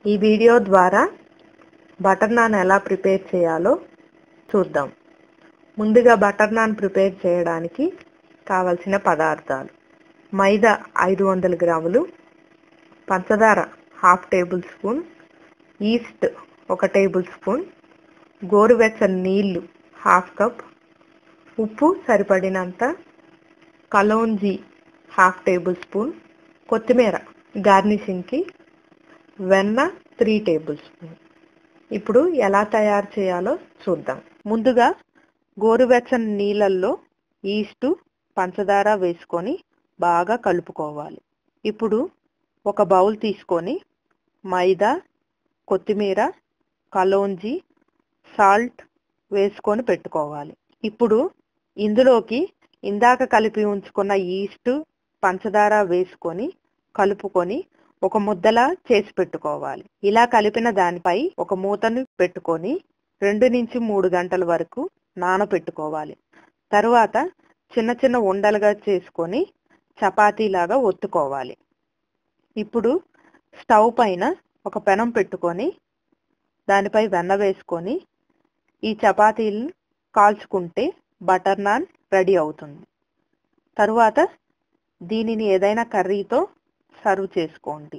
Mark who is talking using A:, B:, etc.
A: ఈ వీడియో ద్వారా butter non ఎలా ప్రిపేర్ చేయాలో చూద్దాం. ముందుగా బటర్ నాన్ ప్రిపేర్ చేయడానికి కావలసిన పదార్థాలు: మైదా 500 గ్రాములు, పంచదార ½ table spoon, east 1 table spoon, గోరువెచ్చని నీళ్లు ½ కప్, ఉప్పు సరిపడినంత, కలోంజీ ½ టేబుల్ స్పూన్, కొత్తిమీర గార్నిషింగ్కి, వెన్న 3 టేబుల్ స్పూన్. ఇప్పుడు ఎలా తయారు చేయాలో చూద్దాం. ముందుగా గోరువెచ్చని నీళ్ళల్లో ఈస్టు, పంచదార వేసుకొని బాగా కలుపుకోవాలి. ఇప్పుడు ఒక బౌల్ తీసుకొని మైదా, కొత్తిమీర, కలోంజీ, సాల్ట్ వేసుకొని పెట్టుకోవాలి. ఇప్పుడు ఇందులోకి ఇందాక కలిపి ఉంచుకున్న ఈస్టు, పంచదార వేసుకొని కలుపుకొని ఒక ముద్దలా చేసి పెట్టుకోవాలి. ఇలా కలిపిన దానిపై ఒక మూతను పెట్టుకొని 2 నుంచి 3 గంటల వరకు నానబెట్టుకోవాలి. తరువాత చిన్న చిన్న ఉండలుగా చేసుకొని చపాతీలాగా ఒత్తుకోవాలి. ఇప్పుడు స్టవ్ పైన ఒక పెనం పెట్టుకొని దానిపై వెన్న వేసుకొని ఈ చపాతీలను కాల్చుకుంటే బటర్ నాన్ రెడీ అవుతుంది. తరువాత దీనిని ఏదైనా కర్రీతో సర్వ్ చేసుకోండి.